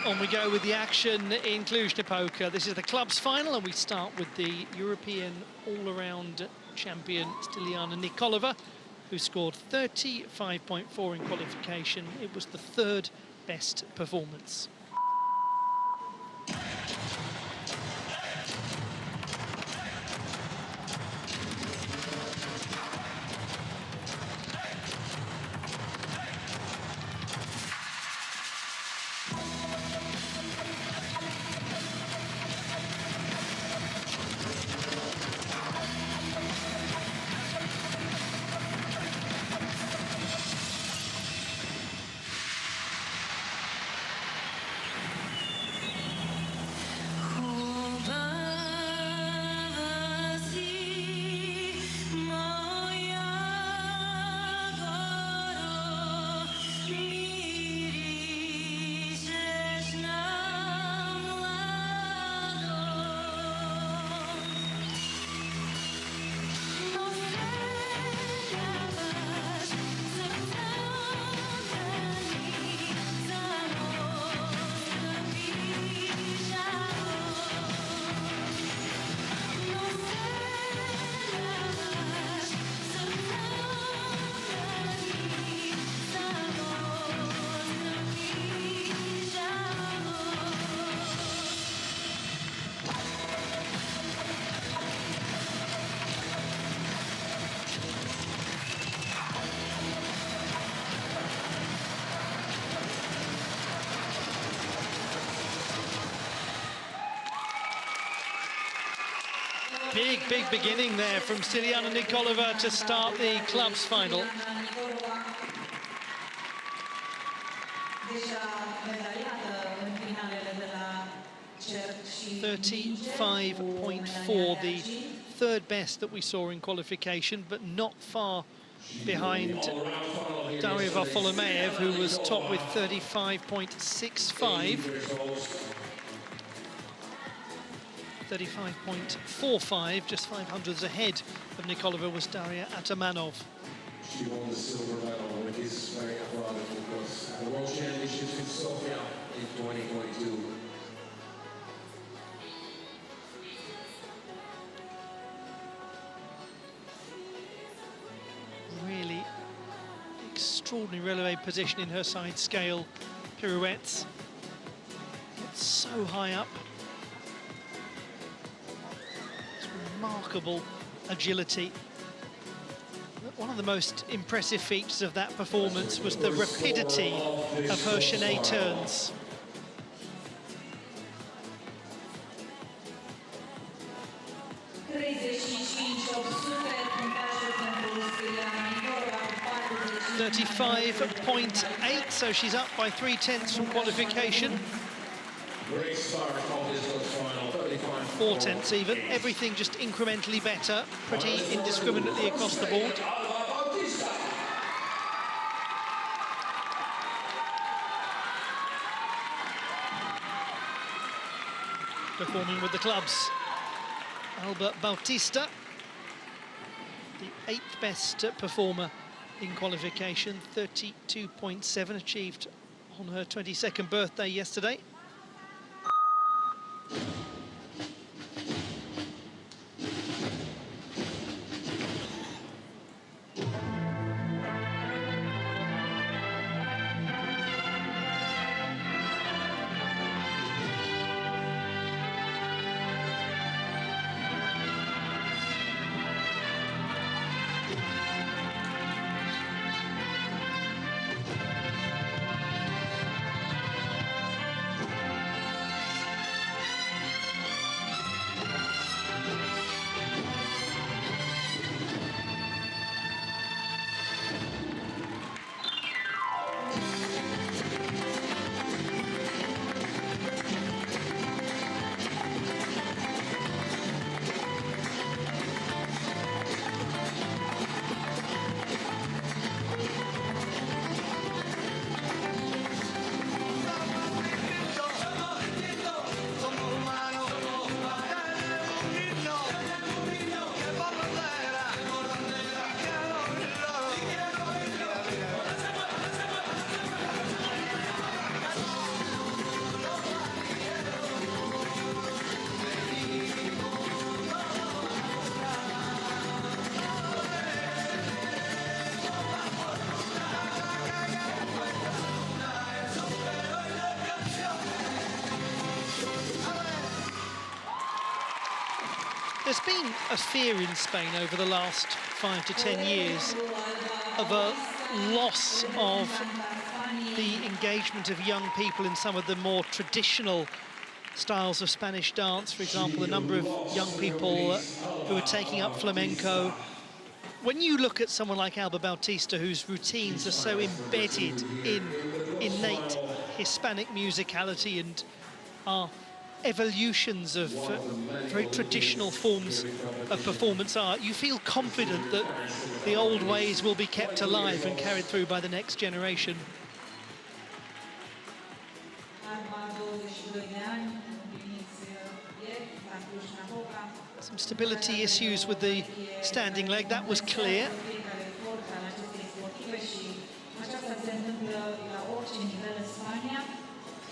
On we go with the action in Cluj-Napoca. This is the club's final, and we start with the European all-around champion Styliana Nikolova, who scored 35.4 in qualification. It was the third best performance. Big beginning there from Styliana Nikolova to start the club's final. 35.4, the third best that we saw in qualification, but not far behind Darja Varfolomeev, who was top with 35.65. 35.45, just 500s ahead of Nikolova, was Daria Atamanov. She won the silver medal, which is very ironic because the World Championships in Sofia in 2022. Really extraordinary releve position in her side scale pirouettes. It's so high up. Remarkable agility. One of the most impressive features of that performance was the rapidity of her chaîné turns. .35.8, so she's up by 3/10 from qualification. Great start of this final, 4/10 even. Everything just incrementally better, pretty indiscriminately across the board. Alba Bautista. Performing with the clubs, Alba Bautista, the 8th best performer in qualification, 32.7, achieved on her 22nd birthday yesterday. There's been a fear in Spain over the last 5 to 10 years of a loss of the engagement of young people in some of the more traditional styles of Spanish dance. For example, the number of young people who are taking up flamenco. When you look at someone like Alba Bautista, whose routines are so embedded in innate Hispanic musicality and are evolutions of very traditional forms of performance art, you feel confident that the old ways will be kept alive and carried through by the next generation. Some stability issues with the standing leg, that was clear.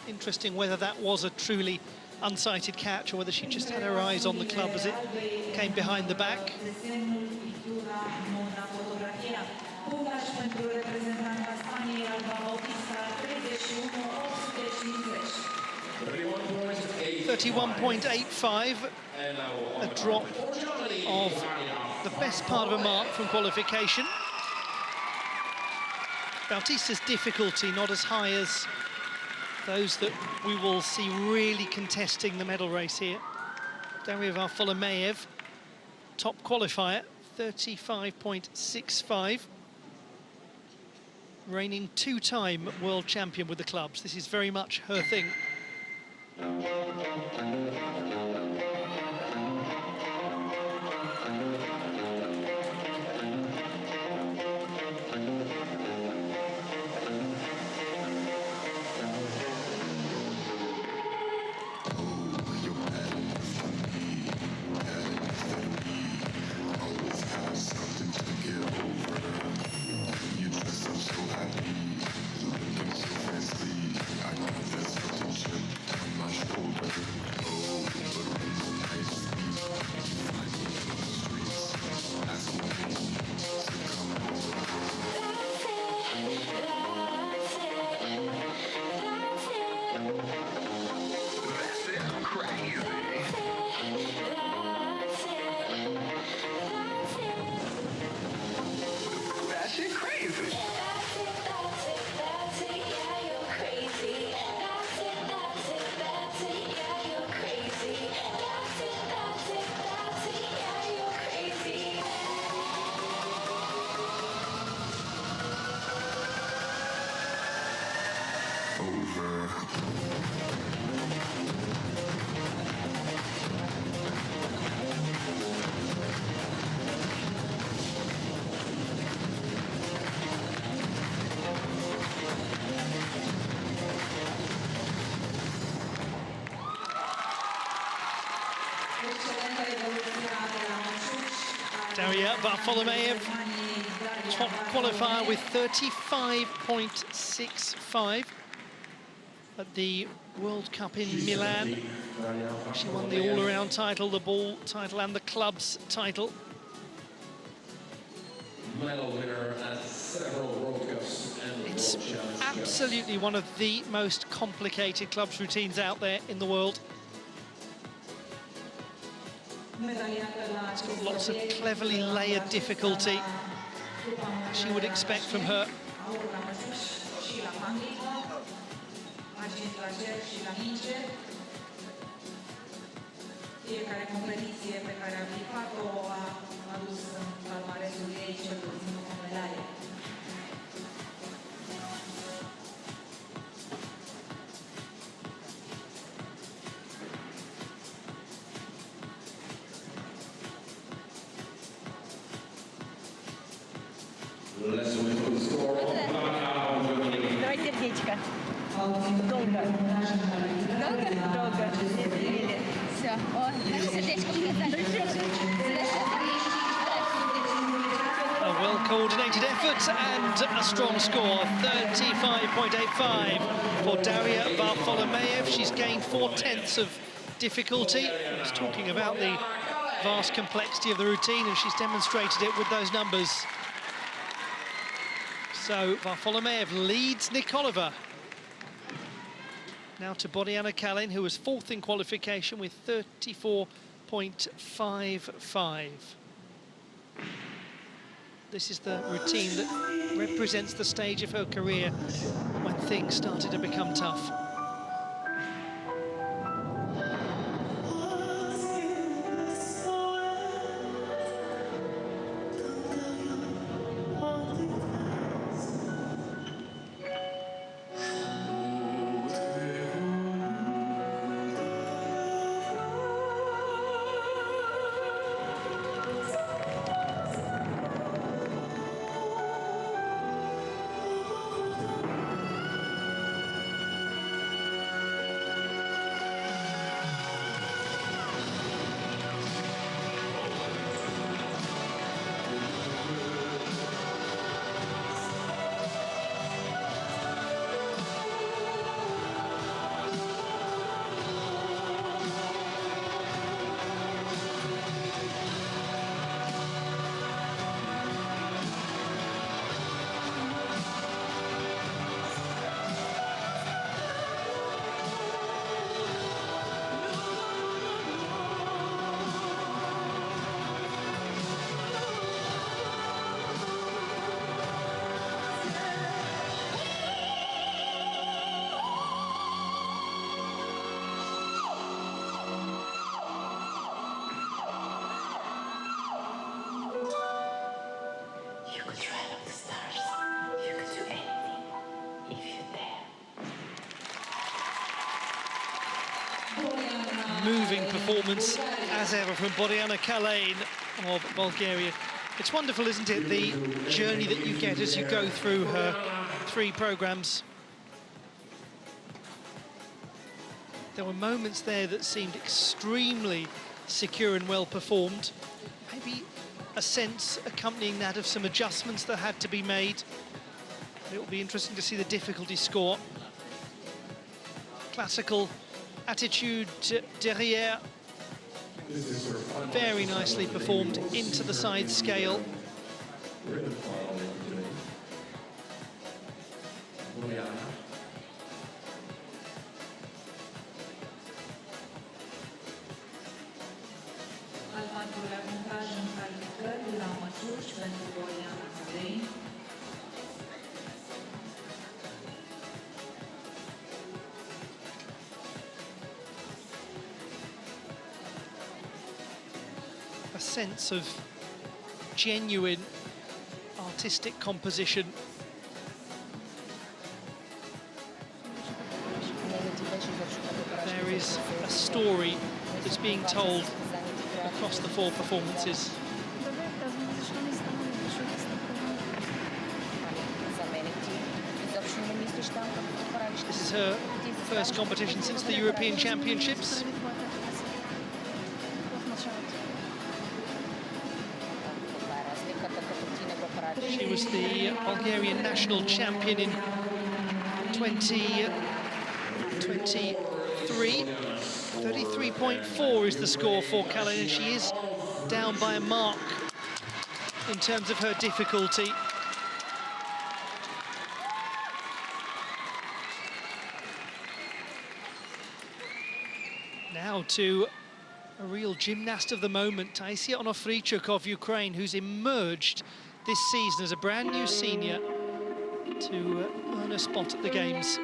Interesting whether that was a truly unsighted catch or whether she just had her eyes on the club as it came behind the back. (31.85), a drop of the best part of a mark from qualification. Bautista's difficulty not as high as those that we will see really contesting the medal race here. Darja Varfolomeev, top qualifier, 35.65. Reigning two-time world champion with the clubs. This is very much her thing. Daria Varfolomeev, top qualifier with 35.65 at the World Cup in Milan. She won the all-around title, the ball title and the clubs title. Medal winner at several World Cups and it's World Championships. Absolutely one of the most complicated clubs routines out there in the world. It's got lots of cleverly layered difficulty as you would expect from her. Давай сердечко. Долго. Долго? Долго. Все. О, наше сердечко A well-coordinated effort and a strong score, 35.85 for Daria Varfolomeev. She's gained 4/10 of difficulty. I was talking about the vast complexity of the routine, and she's demonstrated it with those numbers. So Varfolomeev leads Nikolova. Now to Boryana Kaleyn, who was fourth in qualification with 34 34.55. This is the routine that represents the stage of her career when things started to become tough. Moving performance, as ever, from Boryana Kaleyn of Bulgaria. It's wonderful, isn't it, the journey that you get as you go through her 3 programs. There were moments there that seemed extremely secure and well performed. Maybe a sense accompanying that of some adjustments that had to be made. It will be interesting to see the difficulty score. Classical attitude derrière, very nicely performed into the side scale. A sense of genuine artistic composition. There is a story that's being told across the 4 performances. This is her first competition since the European Championships. She was the Bulgarian national champion in 2023. 33.4 is the score for Kaleyn, and she is down by a mark in terms of her difficulty. Now to a real gymnast of the moment, Taisiia Onofriichuk of Ukraine, who's emerged this season as a brand new senior to earn a spot at the Games.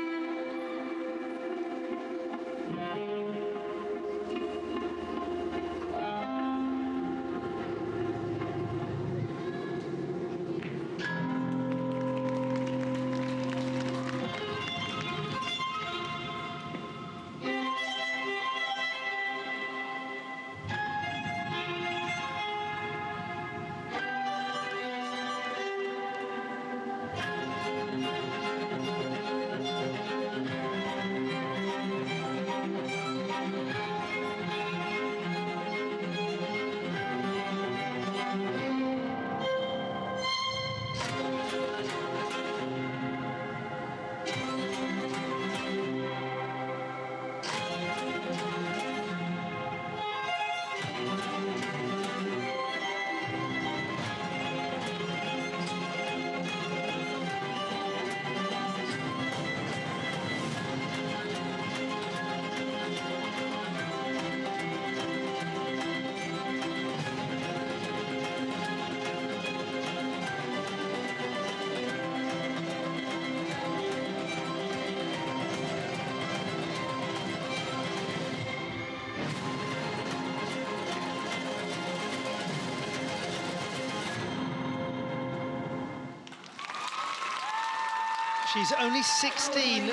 She's only 16,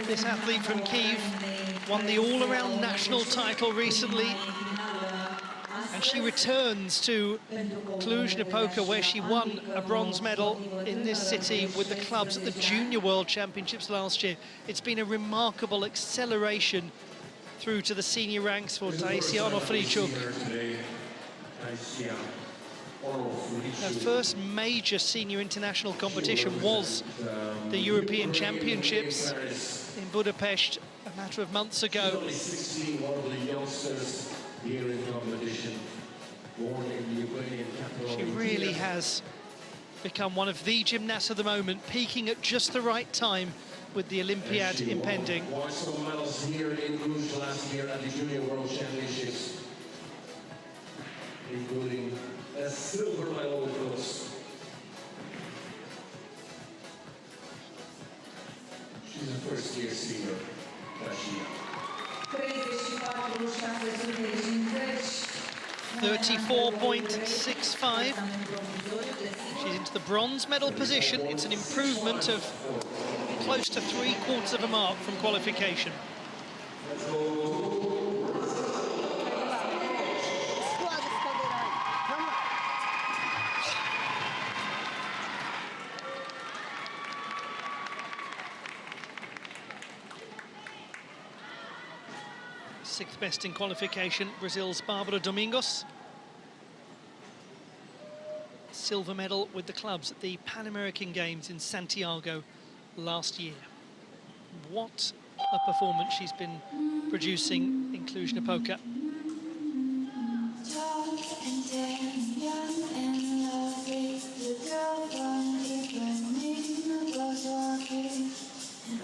this athlete from Kyiv, won the all-around national title recently, and she returns to Cluj-Napoca, where she won a bronze medal in this city with the clubs at the Junior World Championships last year. It's been a remarkable acceleration through to the senior ranks for Taisiia Onofriichuk. Her first major senior international competition was the European Championships in Budapest a matter of months ago. She really has become one of the gymnasts of the moment, peaking at just the right time with the Olympiad impending. Won some medals here in Cluj last year at the Junior World Championships, including a silver medal with us. She's a first-year senior, Taisiia. 34.65. She's into the bronze medal position. It's an improvement of close to 3/4 of a mark from qualification. Sixth best in qualification, Brazil's Bárbara Domingos. Silver medal with the clubs at the Pan American Games in Santiago last year. What a performance she's been producing in Cluj-Napoca.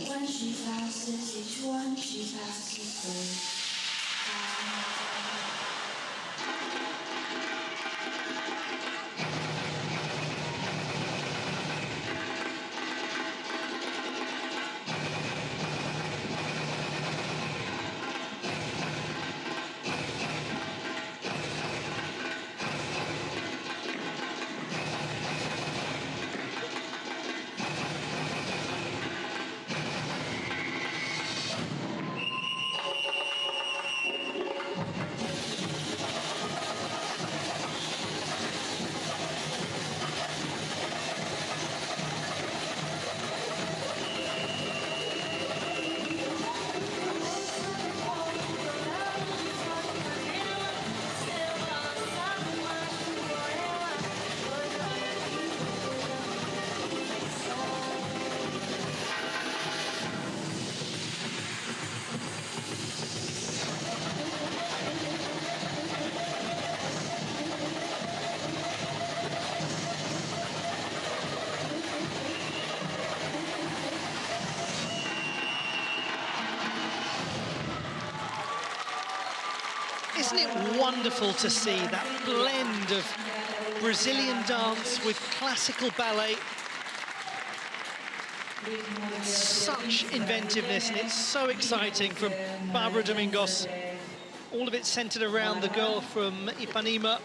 When she passes, each one she passes through. Isn't it wonderful to see that blend of Brazilian dance with classical ballet? Such inventiveness, and it's so exciting from Bárbara Domingos. All of it centered around the girl from Ipanema,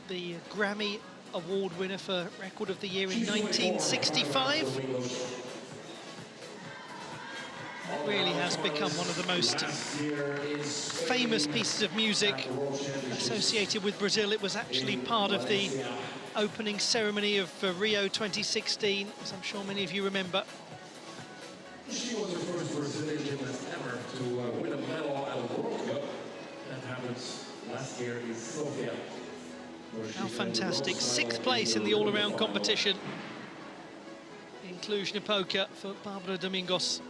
the Grammy Award winner for Record of the Year in 1965. It really has become one of the most famous pieces of music associated with Brazil. It was actually part of the opening ceremony of Rio 2016, as I'm sure many of you remember. She was the first Brazilian gymnast ever to win a medal at a World Cup. That happened last year in Sofia. How fantastic. Sixth place in the all-around competition in Cluj-Napoca for Bárbara Domingos.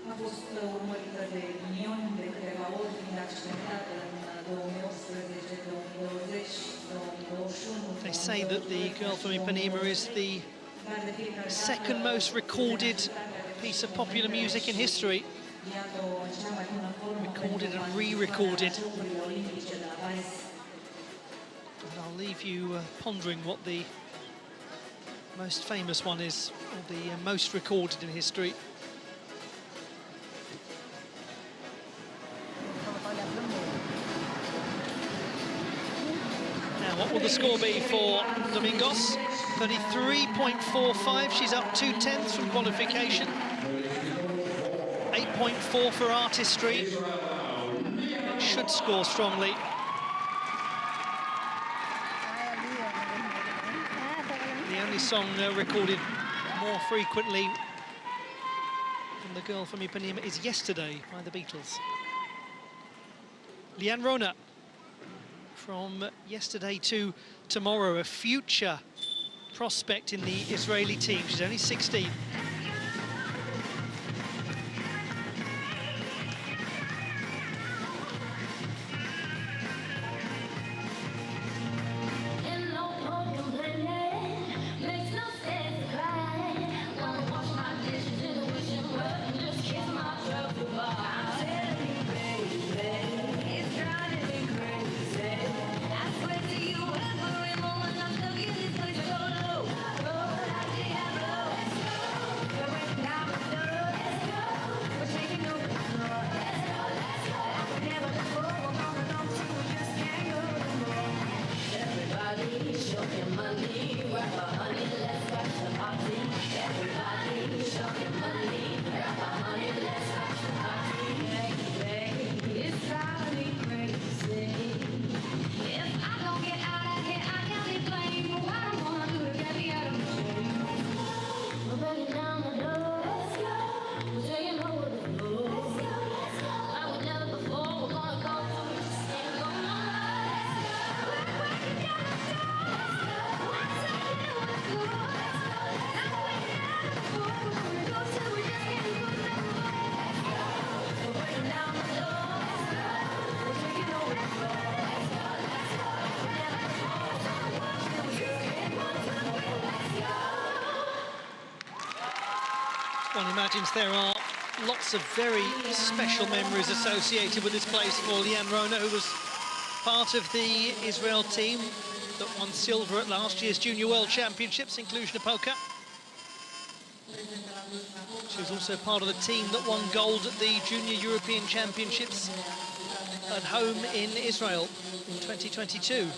A fost urmărită de ghinion de câteva ori, fiind accidentată în 2018, 2020, 2021. They say that the girl from Ipanema is the second most recorded piece of popular music in history. Recorded and re-recorded. And I'll leave you pondering what the most famous one is, or the most recorded in history. What will the score be for Domingos? 33.45, she's up 2/10 from qualification. 8.4 for artistry. Should score strongly. The only song recorded more frequently than the girl from Ipanema is Yesterday by the Beatles. Liane Rona, from yesterday to tomorrow, a future prospect in the Israeli team. She's only 16. One imagines there are lots of very special memories associated with this place for Liane Rona, who was part of the Israel team that won silver at last year's Junior World Championships in Cluj-Napoca. She was also part of the team that won gold at the Junior European Championships at home in Israel in 2022.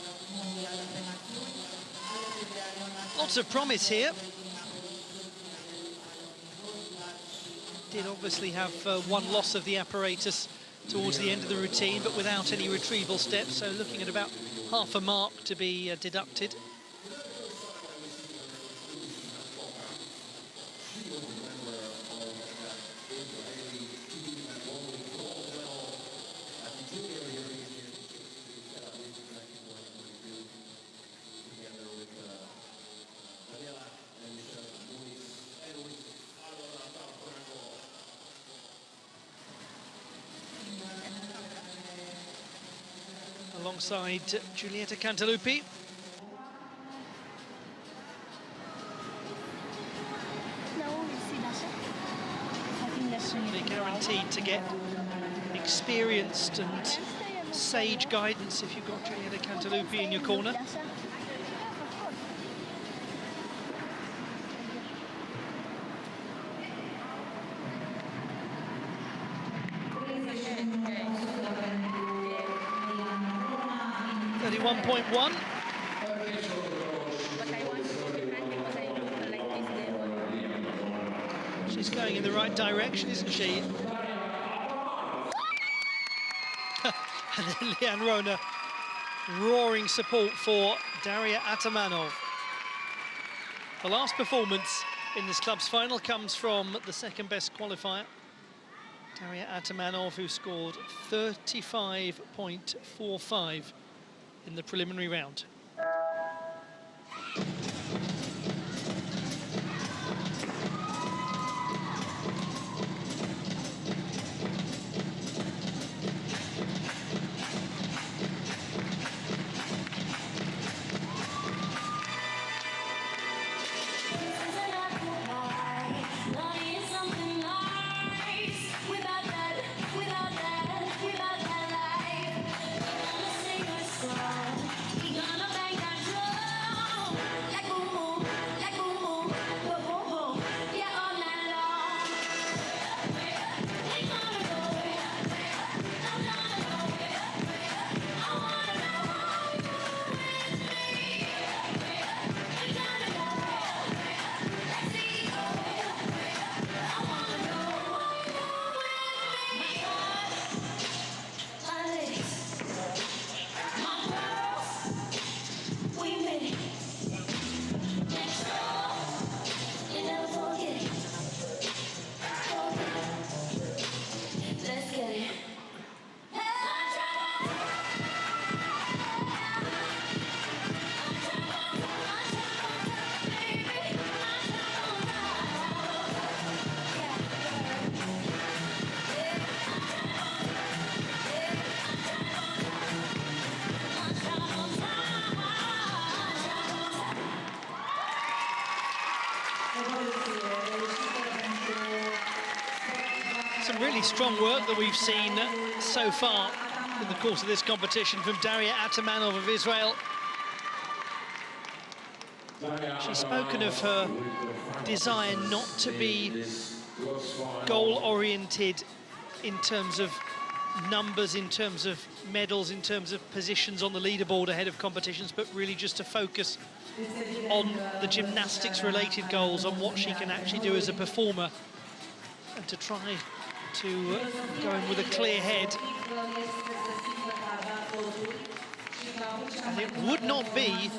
Lots of promise here. Did obviously have one loss of the apparatus towards the end of the routine, but without any retrieval steps, so looking at about half a mark to be deducted. Alongside Giulietta Cantalupi. They're guaranteed to get experienced and sage guidance if you've got Giulietta Cantalupi in your corner. .1. She's going in the right direction, isn't she? And then Liane Rona, roaring support for Daria Atamanov. The last performance in this club's final comes from the second best qualifier, Daria Atamanov, who scored 35.45 in the preliminary round. We're gonna Some really strong work that we've seen so far in the course of this competition from Daria Atamanov of Israel. She's spoken of her desire not to be goal-oriented in terms of numbers, in terms of medals, in terms of positions on the leaderboard ahead of competitions, but really just to focus on the gymnastics-related goals, on what she can actually do as a performer, and to try to go in with a clear head. And it would not be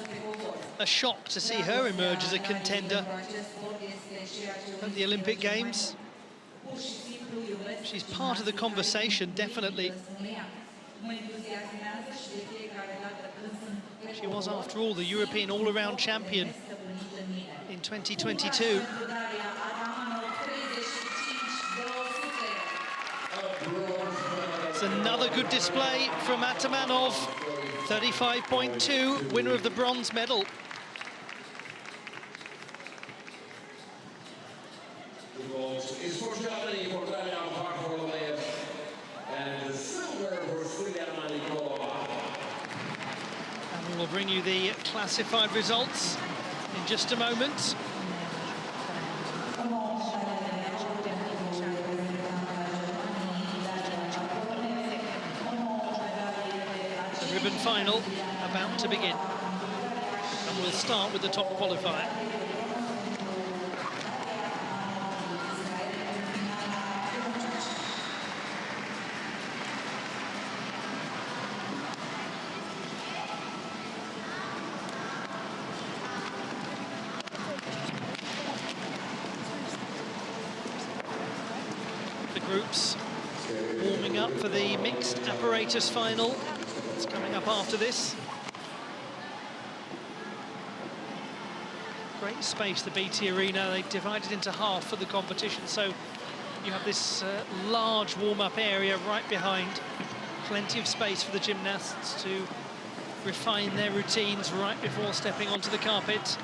a shock to see her emerge as a contender at the Olympic Games. She's part of the conversation, definitely. She was, after all, the European all-around champion in 2022. It's another good display from Atamanov, 35.2, winner of the bronze medal. The gold is for Germany for Darja Varfolomeev, and the silver for Boryana Kaleyn. And we will bring you the classified results in just a moment. The ribbon final about to begin. And we'll start with the top qualifier. Groups warming up for the mixed apparatus final. It's coming up after this. Great space, the BT Arena. They divided into half for the competition, so you have this large warm-up area right behind. Plenty of space for the gymnasts to refine their routines right before stepping onto the carpet.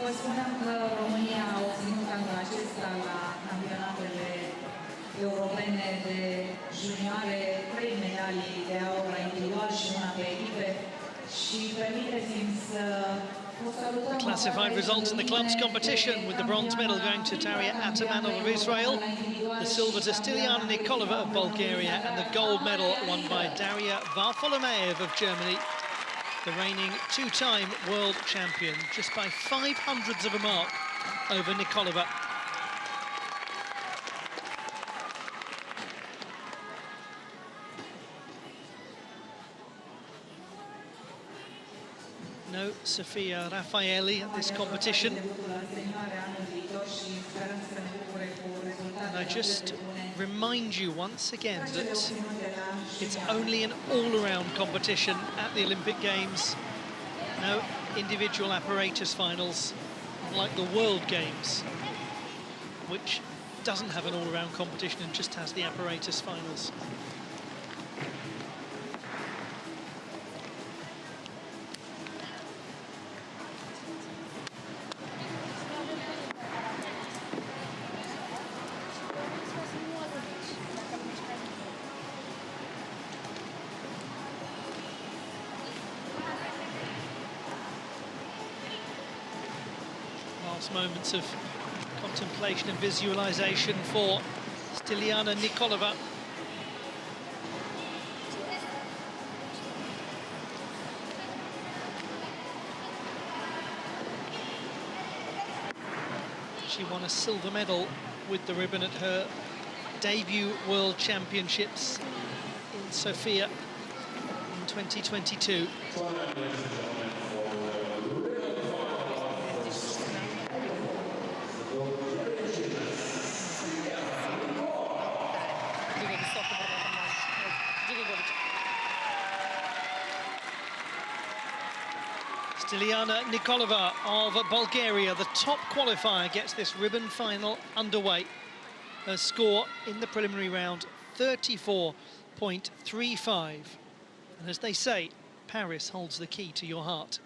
Vă spuneam că România a obținut anul acesta la campionatele europene de junioare 3 medalii de aur individual și una pe echipe și permiteți-mi să The classified results in the club's competition, with the bronze medal going to Daria Atamanov of Israel, the silver to Stiliana Nikolova of Bulgaria, and the gold medal won by Darja Varfolomeev of Germany, the reigning two-time world champion, just by 0.05 of a mark over Nikolova. No Sofia Raffaelli at this competition. And I just remind you once again that it's only an all-around competition at the Olympic Games. No individual apparatus finals, like the World Games, which doesn't have an all-around competition and just has the apparatus finals. Moments of contemplation and visualization for Stiliana Nikolova. She won a silver medal with the ribbon at her debut World Championships in Sofia in 2022. Stiliana Nikolova of Bulgaria, the top qualifier, gets this ribbon final underway. Her score in the preliminary round, 34.35. And as they say, Paris holds the key to your heart.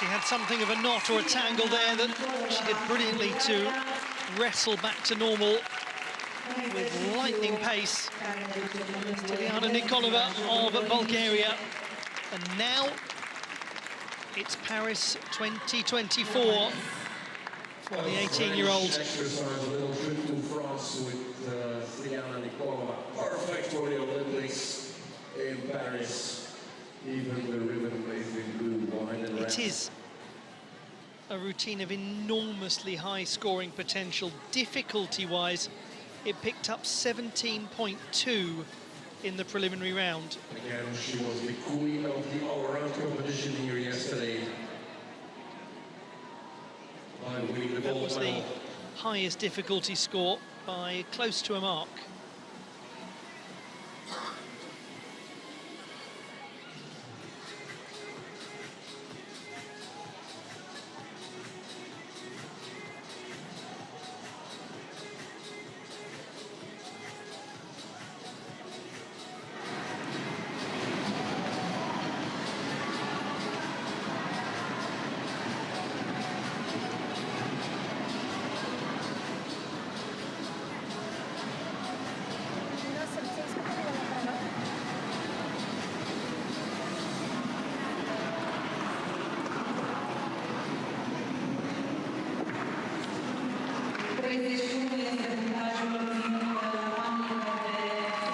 She had something of a knot or a tangle there that she did brilliantly to wrestle back to normal with lightning pace. Stiliana Nikolova of Bulgaria. And now it's Paris 2024 for the 18-year-old. Exercise a little trip to France with Stiliana Nikolova. Perfect for the Olympics in Paris. Even the ribbon blazed in blue, wine and red. It is a routine of enormously high scoring potential. Difficulty-wise, it picked up 17.2 in the preliminary round. Again, she was the queen of the all-around competition here yesterday. By winning the That gold was the medal. highest difficulty score by close to a mark.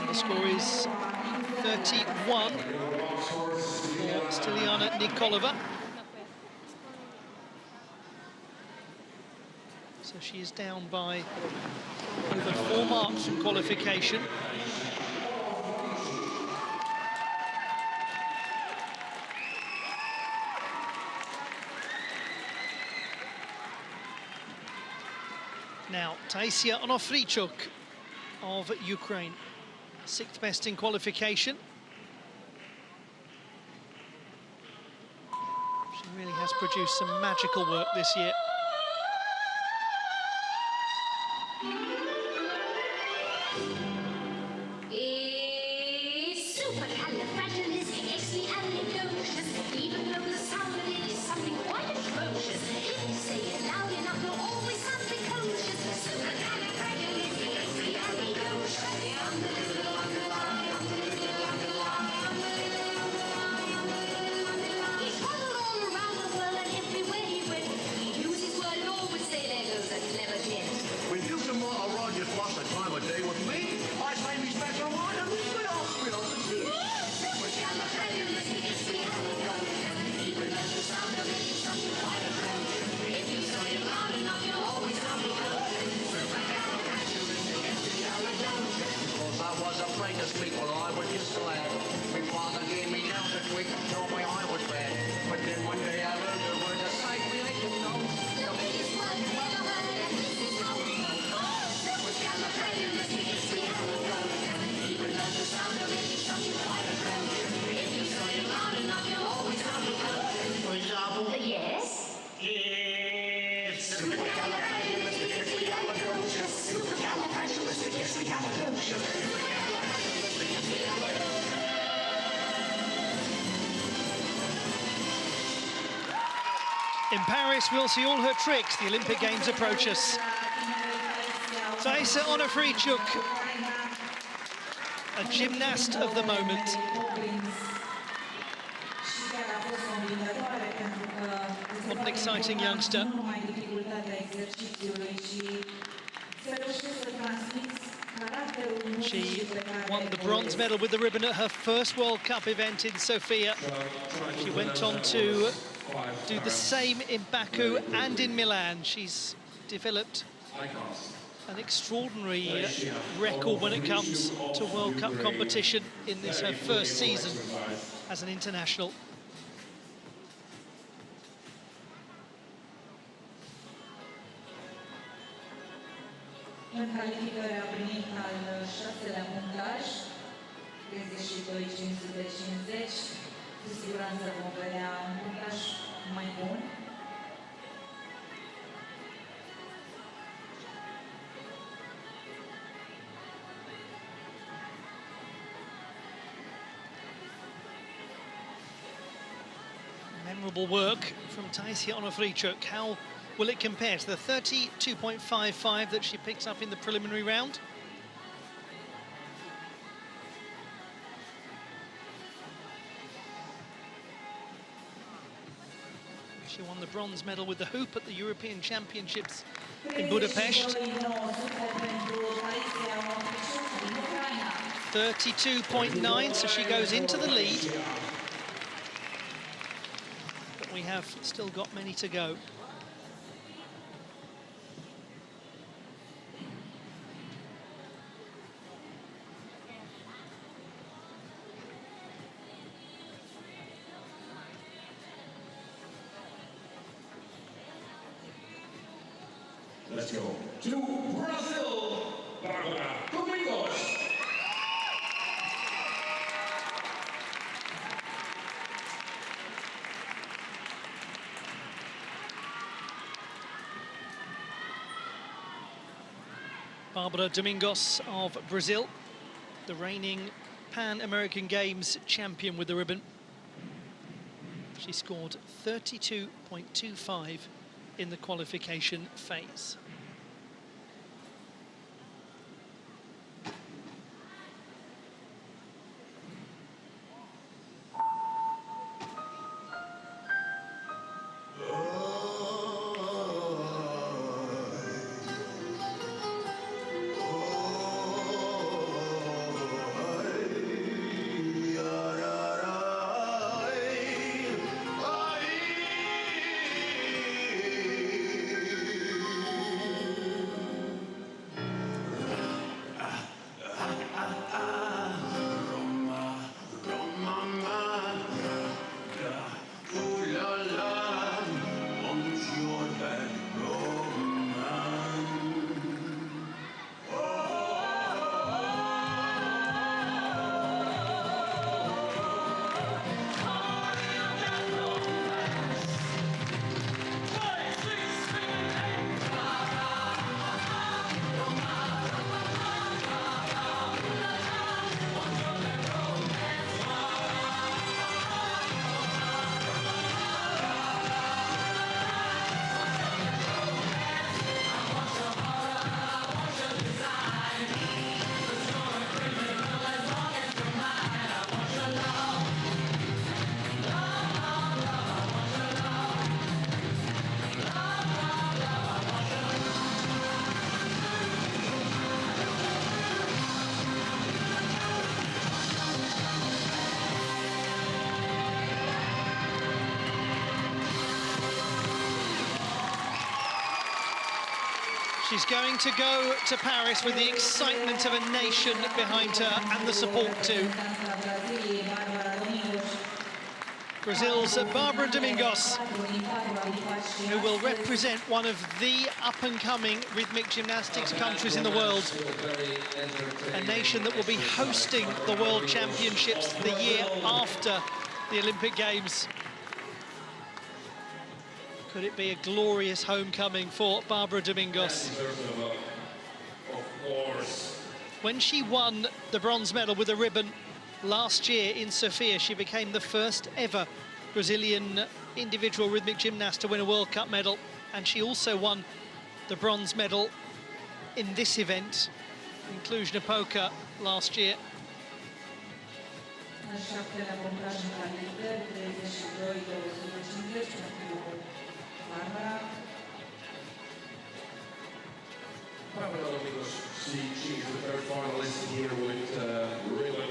The score is 31 for Stiliana Nikolova. So she is down by over 4 marks in qualification. Now, Taisiia Onofriichuk of Ukraine, 6th best in qualification. She really has produced some magical work this year. Even though the sound of it is something quite atrocious, if you say it loud enough, you'll always sound precocious. In Paris, we'll see all her tricks. The Olympic Games approach us. Taisiia Onofriichuk, a gymnast of the moment. What an exciting youngster. She won the bronze medal with the ribbon at her first World Cup event in Sofia. She went on to do the same in Baku and in Milan. She's developed an extraordinary record when it comes to World Cup competition in this her first season as an international. În calificări a primit al 6-lea punctaj, 32.550. Cu siguranță vom vedea un punctaj mai bun. Memorable work from Taisiia Onofriichuk. How will it compare to the 32.55 that she picked up in the preliminary round? She won the bronze medal with the hoop at the European Championships in Budapest. 32.9, so she goes into the lead. But we have still got many to go. Let's go to Brazil, Domingos. Bárbara Domingos of Brazil, the reigning Pan-American Games champion with the ribbon. She scored 32.25 in the qualification phase. She's going to go to Paris with the excitement of a nation behind her and the support too. Brazil's Bárbara Domingos, who will represent one of the up-and-coming rhythmic gymnastics countries in the world. A nation that will be hosting the World Championships the year after the Olympic Games. Could it be a glorious homecoming for Bárbara Domingos? Of course. When she won the bronze medal with a ribbon last year in Sofia, she became the first ever Brazilian individual rhythmic gymnast to win a World Cup medal, and she also won the bronze medal in this event in Cluj-Napoca last year. Domingos, she's the third finalist here with ribbon.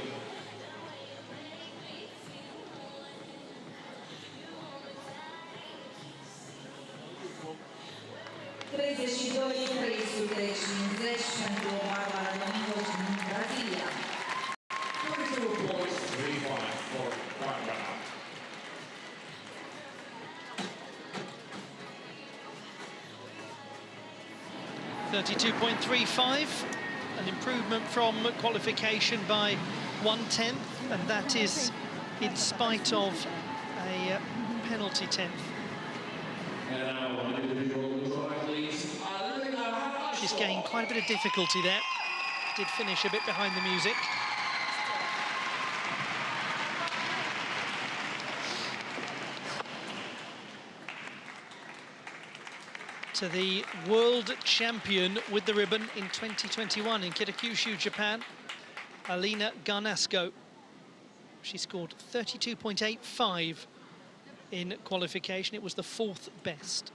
pentru Alba Domingos din Brazilia. 42 points, 3-5 for Barbara. .35, an improvement from qualification by 1/10, and that is in spite of a penalty 10th. And now, on individual try, please. She's gained quite a bit of difficulty there. Did finish a bit behind the music. To the world champion with the ribbon in 2021 in Kitakyushu, Japan, Alina Harnasko. She scored 32.85 in qualification. It was the 4th best.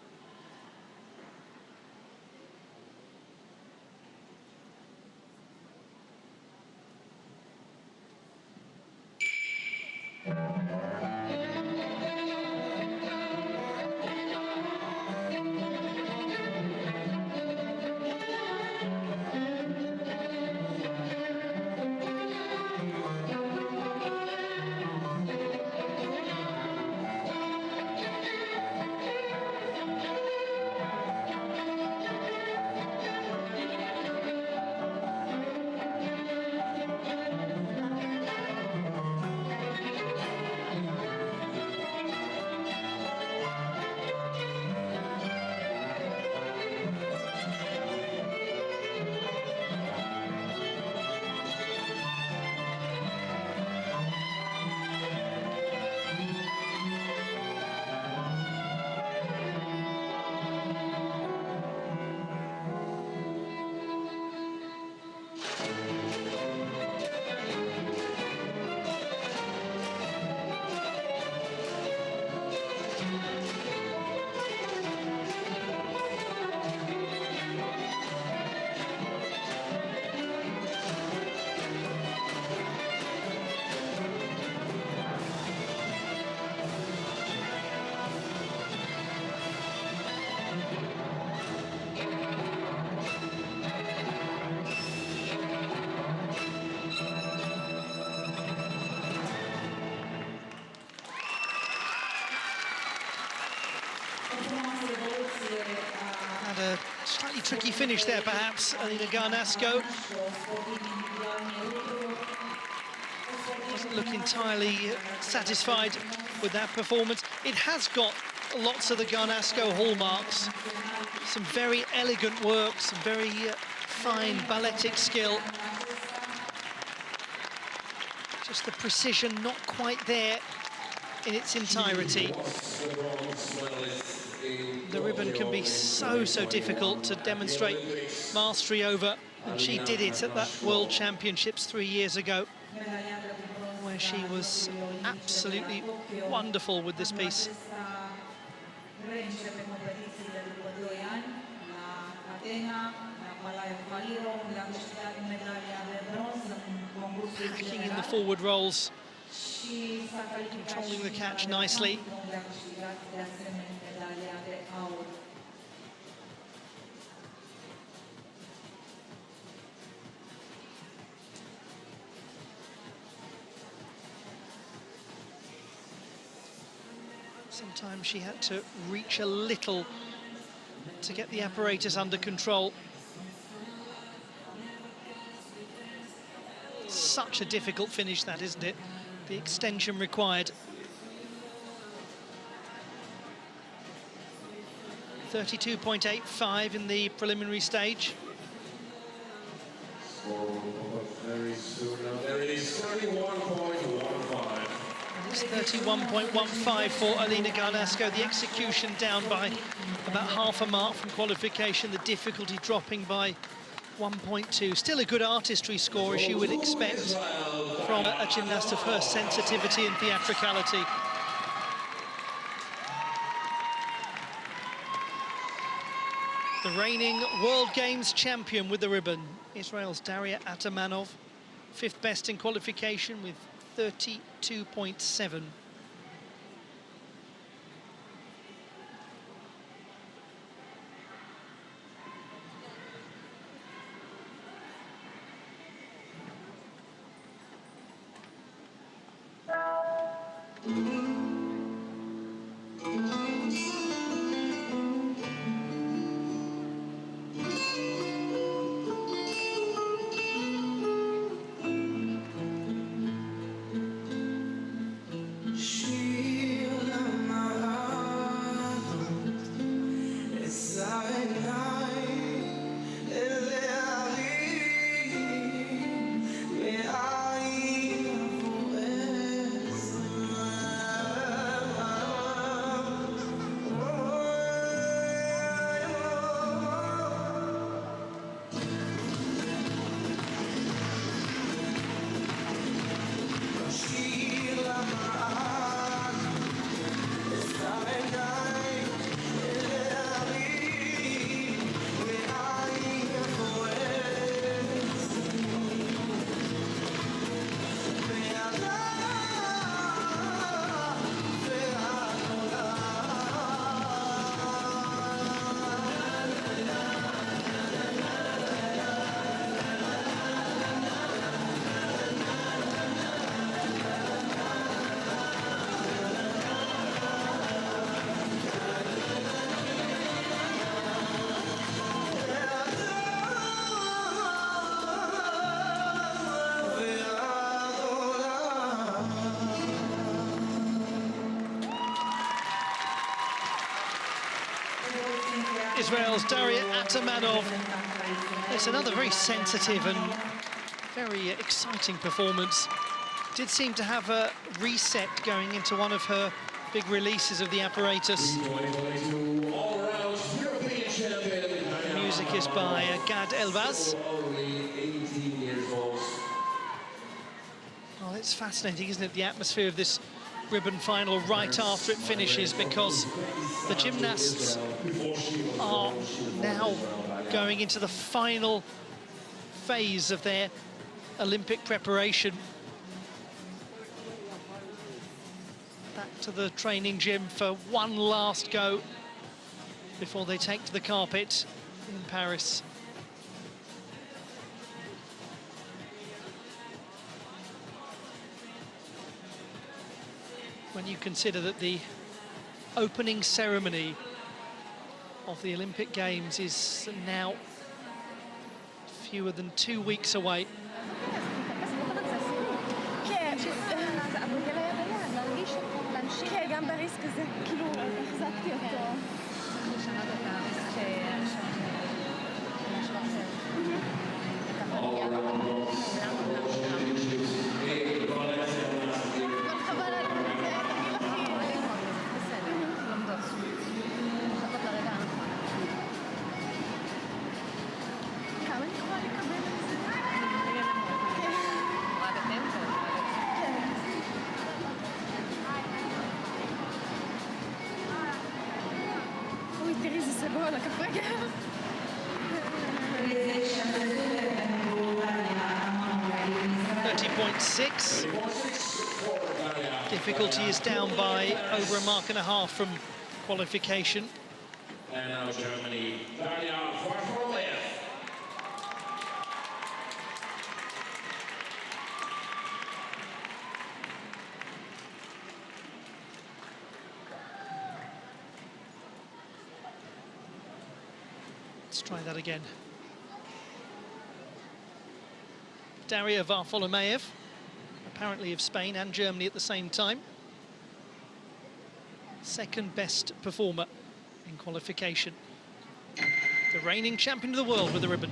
Had a slightly tricky finish there, perhaps, Alina Harnasko. Doesn't look entirely satisfied with that performance. It has got lots of the Harnasko hallmarks. Some very elegant work, some very fine balletic skill. Just the precision not quite there in its entirety. The ribbon can be so difficult to demonstrate mastery over, and she did it at that World Championships 3 years ago, where she was absolutely wonderful with this piece. Packing in the forward rolls, controlling the catch nicely. Sometimes she had to reach a little to get the apparatus under control. Such a difficult finish, that, isn't it? The extension required. 32.85 in the preliminary stage. Very soon now, there is 31.15. It's 31.15 for Alina Harnasko. The execution down by about half a mark from qualification. The difficulty dropping by 1.2. Still a good artistry score, as you would expect from a gymnast of her sensitivity and theatricality. The reigning World Games champion with the ribbon, Israel's Daria Atamanov, 5th best in qualification with 32.7. Israel's Daria Atamanov. It's another very sensitive and very exciting performance. Did seem to have a reset going into one of her big releases of the apparatus. The music is by Gad Elbaz. Well, it's fascinating, isn't it, the atmosphere of this ribbon final right after it finishes, because the gymnasts are now going into the final phase of their Olympic preparation. Back to the training gym for one last go before they take to the carpet in Paris. When you consider that the opening ceremony of the Olympic Games is now fewer than 2 weeks away. Difficulty is down by over a mark and a half from qualification. And now Germany, Darja Varfolomeev. Let's try that again. Darja Varfolomeev, apparently of Spain and Germany at the same time. Second best performer in qualification. The reigning champion of the world with the ribbon.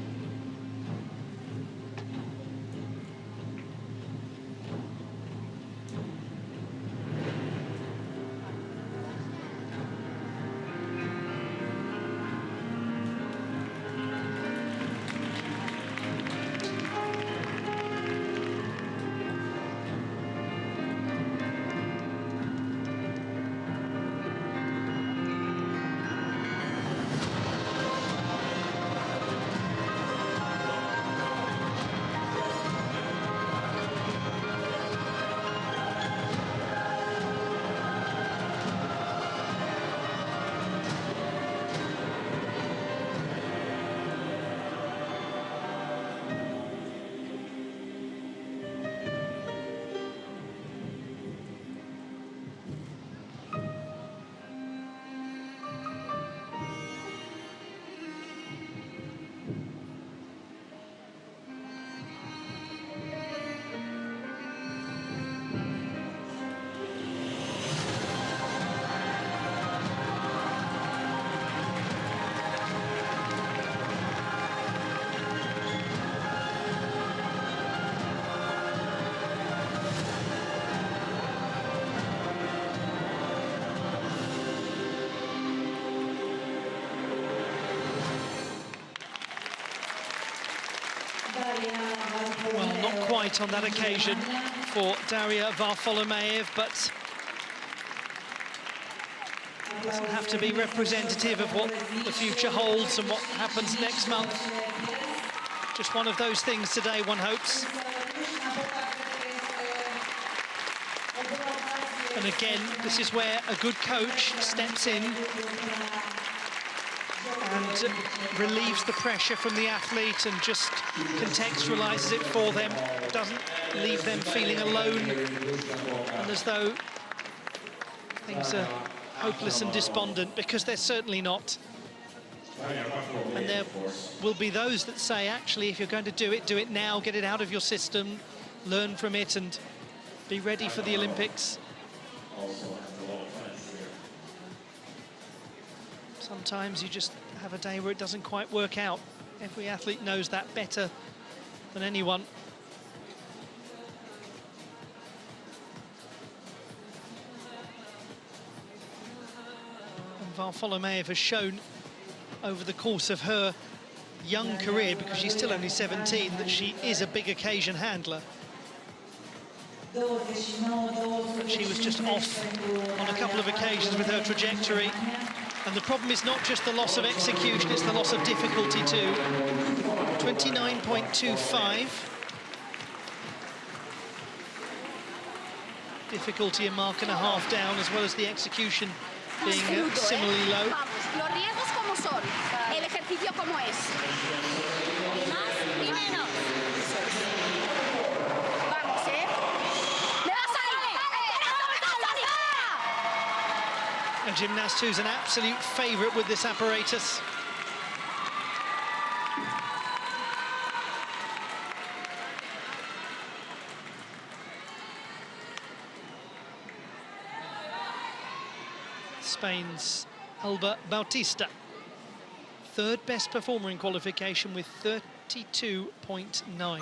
quite on that occasion for Darja Varfolomeev, but it doesn't have to be representative of what the future holds and what happens next month. Just one of those things today, one hopes. And again, this is where a good coach steps in and relieves the pressure from the athlete and just contextualizes it for them, doesn't leave them feeling alone and as though things are hopeless and despondent, because they're certainly not. And there will be those that say, actually, if you're going to do it now, get it out of your system, learn from it and be ready for the Olympics. Sometimes you just have a day where it doesn't quite work out. Every athlete knows that better than anyone. And Varfolomeev has shown over the course of her young career, because she's still only 17, that she is a big occasion handler. But she was just off on a couple of occasions with her trajectory. And the problem is not just the loss of execution, it's the loss of difficulty too. 29.25. Difficulty a mark and a half down, as well as the execution being similarly low. Los riesgos como son, el ejercicio como es. Más y menos. Vamos, ¿eh? ¡Me vas a ir! A gymnast who's an absolute favourite with this apparatus. Spain's Alba Bautista, third best performer in qualification with 32.9.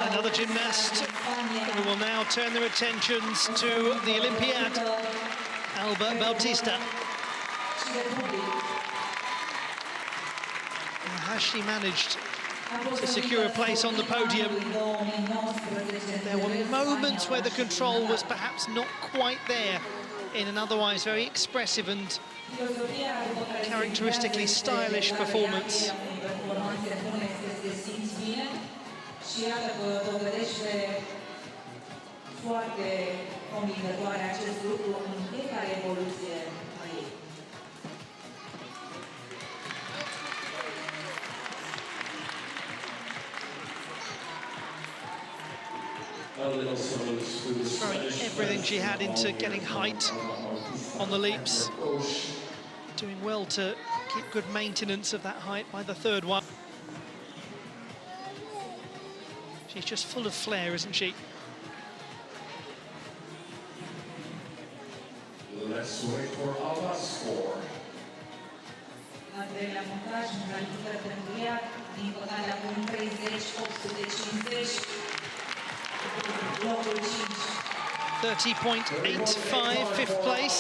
Another gymnast who will now turn their attentions to the Olympiad, Alba Bautista. And has she managed to secure a place on the podium? There were moments where the control was perhaps not quite there in an otherwise very expressive and characteristically stylish performance. Și iată că dovedește foarte convingătoare acest lucru în fiecare evoluție a ei. Throwing everything she had into getting height on the leaps. Doing well to keep good maintenance of that height by the third one. She's just full of flair, isn't she? Let's wait for Alba's score. al treilea montaj în calificări pentru ea, din păcate acum 30, 850, locul 5. 30.85, fifth place.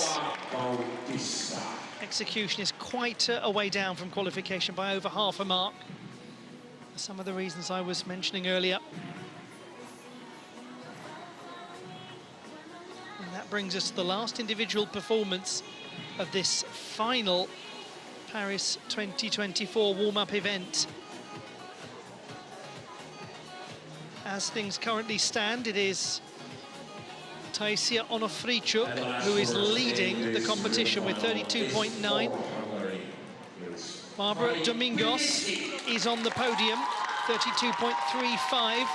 Execution is quite a way down from qualification by over half a mark. Some of the reasons I was mentioning earlier. And that brings us to the last individual performance of this final Paris 2024 warm-up event. As things currently stand, it is Taisiia Onofriichuk who is leading the competition with 32.9. Barbara Domingos is on the podium, 32.35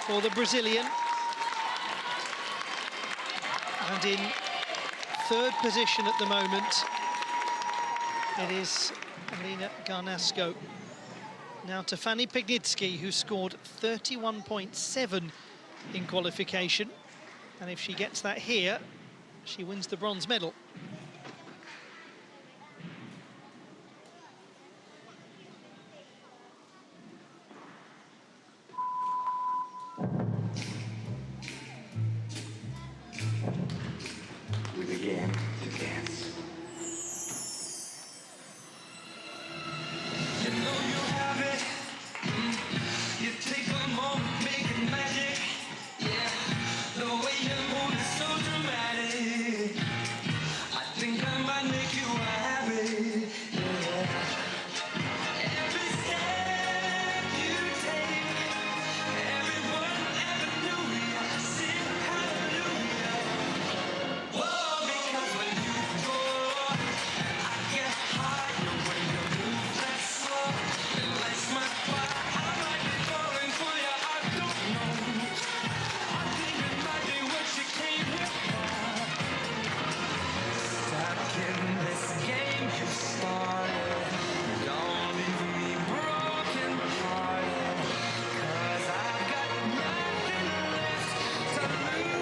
for the Brazilian. And in third position at the moment, it is Alina Harnasko. Now to Fanni Pigniczki, who scored 31.7 in qualification. And if she gets that here, she wins the bronze medal. We began to dance. You know you have it. You take a moment, make it magic. Yeah, the way you move is so dramatic. I think I might make you a habit. Yeah. Every step you take, everyone ever knew you. Sing hallelujah. Whoa, because when you go, I get higher when you move that slow. It lights my fire. I might be falling for you, I don't know. I think it might be what you came here for. Stuck in this game you started. Don't leave me broken hearted. 'Cause I've got nothing left to lose.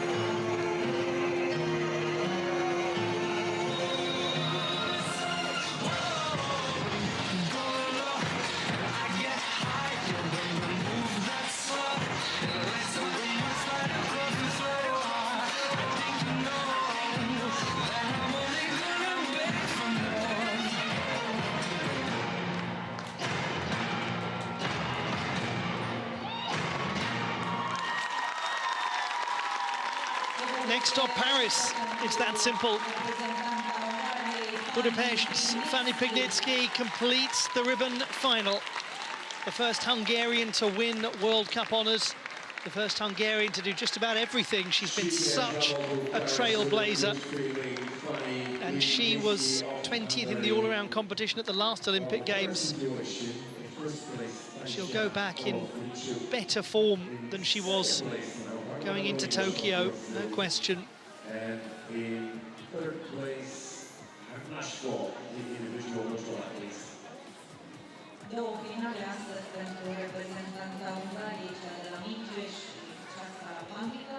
Go low, I get higher when you move that slow. It lights up when you slide across the floor. I think you know that I'm only gonna beg for more. Next stop, Paris. It's that simple. Budapest's Fanni Pigniczki completes the ribbon final. The first Hungarian to win World Cup honours. The first Hungarian to do just about everything. She's been such a trailblazer. And she was 20th in the all-around competition at the last Olympic Games. She'll go back in better form than she was going into Tokyo, no question. And in third place, Harnasko, the individual muscle athlete. Două finale astăzi pentru reprezentanta Ungariei, cea de la Minge și aceasta pandică,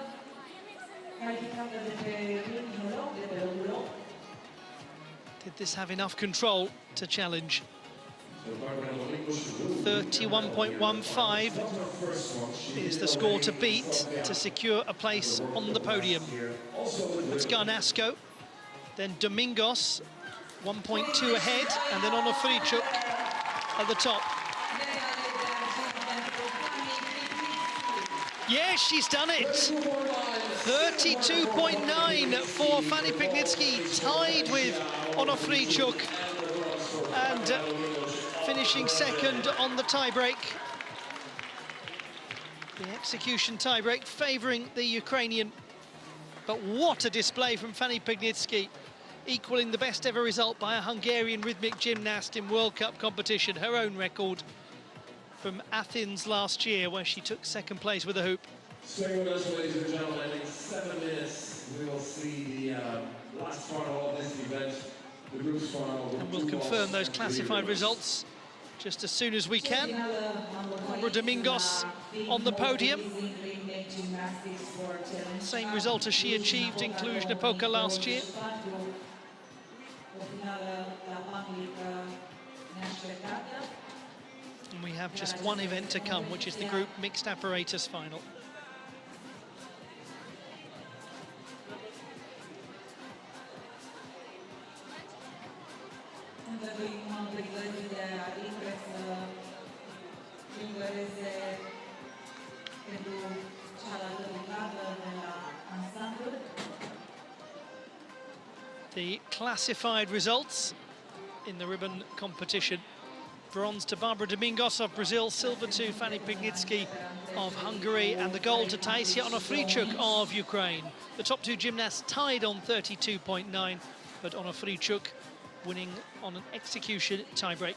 calificată de pe primul loc, de pe locul 8. Did this have enough control to challenge? 31.15 is the score to beat to secure a place on the podium. That's Harnasko, then Domingos, 1.2 ahead, and then Onofriichuk at the top. Yes, she's done it. 32.9 for Fanni Pigniczki, tied with Onofriichuk, and finishing second on the tie-break. The execution tie-break favouring the Ukrainian. But what a display from Fanni Pigniczki, equalling the best ever result by a Hungarian rhythmic gymnast in World Cup competition, her own record from Athens last year, where she took second place with a hoop. Stay with us, ladies and gentlemen. In 7 minutes, we will see the last final of this event, the group's final. And we'll confirm those classified results just as soon as we can. Barbara Domingos on the podium. Same result as she achieved in Cluj-Napoca last year. o finală la panglică neașteptată. And we have just one event to come, which is the group mixed apparatus final. Îngăduim autoritățile arbitri să livreze pentru cealaltă bucată de la ansamblu. The classified results in the ribbon competition. Bronze to Barbara Domingos of Brazil, silver to Fanni Pigniczki of Hungary, and the gold to Taisiia Onofriichuk of Ukraine. The top two gymnasts tied on 32.9, but Onofriichuk winning on an execution tiebreak.